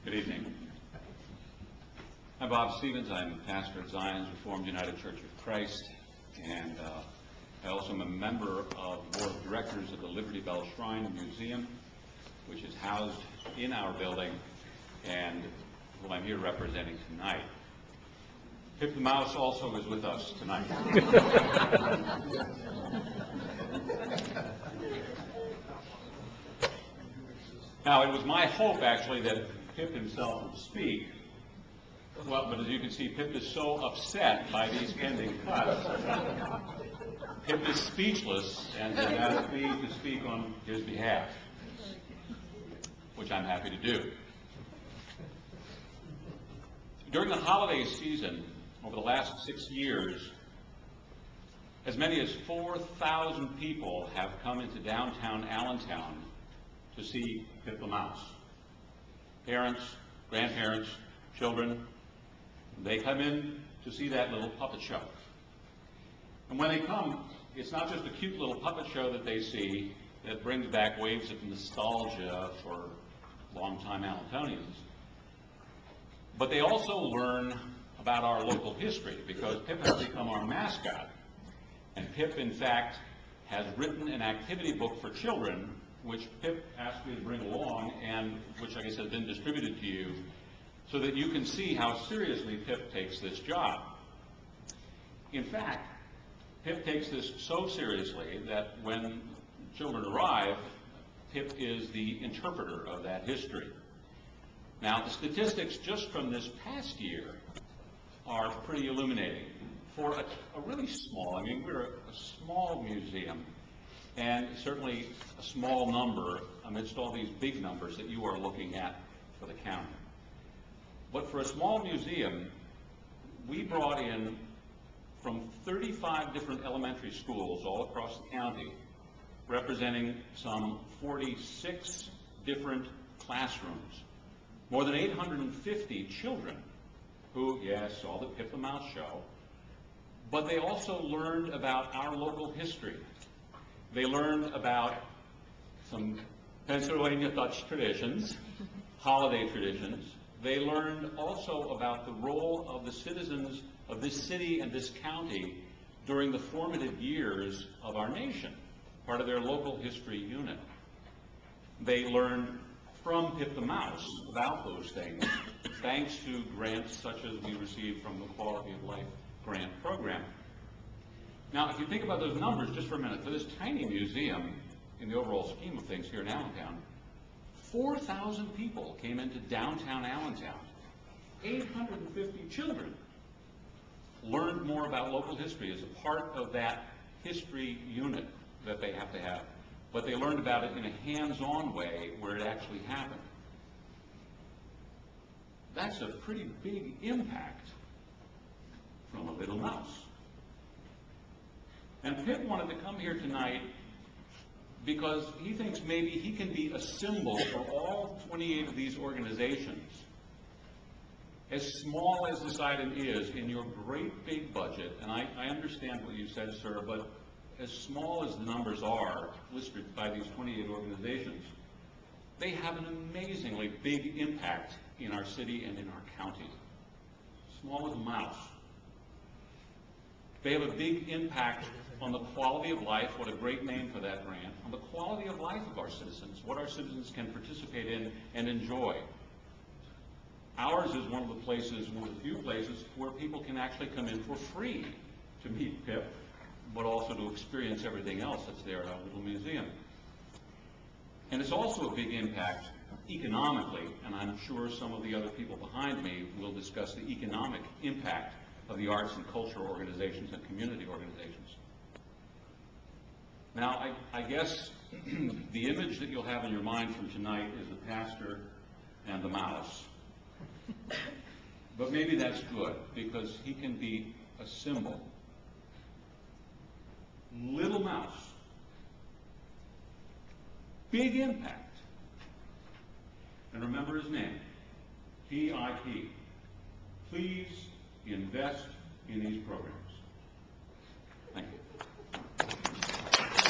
Good evening. I'm Bob Stevens. I'm pastor at Zion's Reformed United Church of Christ, and I also am a member of the board of directors of the Liberty Bell Shrine Museum, which is housed in our building and who I'm here representing tonight. Pip the Mouse also is with us tonight. Now, it was my hope, actually, that Pip himself would speak. Well, but as you can see, Pip is so upset by these pending cuts. Pip is speechless and has asked me to speak on his behalf, which I'm happy to do. During the holiday season, over the last 6 years, as many as 4,000 people have come into downtown Allentown to see Pip the Mouse. Parents, grandparents, children, they come in to see that little puppet show. And when they come, it's not just a cute little puppet show that they see that brings back waves of nostalgia for longtime Allentonians, but they also learn about our local history, because Pip has become our mascot. And Pip, in fact, has written an activity book for children, which Pip asked me to bring along, and which I guess has been distributed to you, so that you can see how seriously Pip takes this job. In fact, Pip takes this so seriously that when children arrive, Pip is the interpreter of that history. Now, the statistics just from this past year are pretty illuminating. For a really small, I mean, we're a small museum, and certainly a small number amidst all these big numbers that you are looking at for the county. But for a small museum, we brought in from 35 different elementary schools all across the county, representing some 46 different classrooms, more than 850 children who, yes, saw the Pip the Mouse show, but they also learned about our local history. They learned about some Pennsylvania Dutch traditions, holiday traditions. They learned also about the role of the citizens of this city and this county during the formative years of our nation, part of their local history unit. They learned from Pip the Mouse about those things, thanks to grants such as we received from the Quality of Life grant program. Now, if you think about those numbers just for a minute, for this tiny museum, in the overall scheme of things here in Allentown, 4,000 people came into downtown Allentown. 850 children learned more about local history as a part of that history unit that they have to have. But they learned about it in a hands-on way where it actually happened. That's a pretty big impact from a little mouse. And Pip wanted to come here tonight because he thinks maybe he can be a symbol for all 28 of these organizations. As small as this item is in your great big budget, and I understand what you said, sir, but as small as the numbers are listed by these 28 organizations, they have an amazingly big impact in our city and in our county. Small as a mouse. They have a big impact on the quality of life, what a great name for that grant, on the quality of life of our citizens, what our citizens can participate in and enjoy. Ours is one of the few places where people can actually come in for free to meet Pip, but also to experience everything else that's there at our little museum. And it's also a big impact economically, and I'm sure some of the other people behind me will discuss the economic impact of the arts and cultural organizations and community organizations. Now, I guess the image that you'll have in your mind from tonight is the pastor and the mouse. But maybe that's good, because he can be a symbol. Little mouse. Big impact. And remember his name, PIP. Please invest in these programs.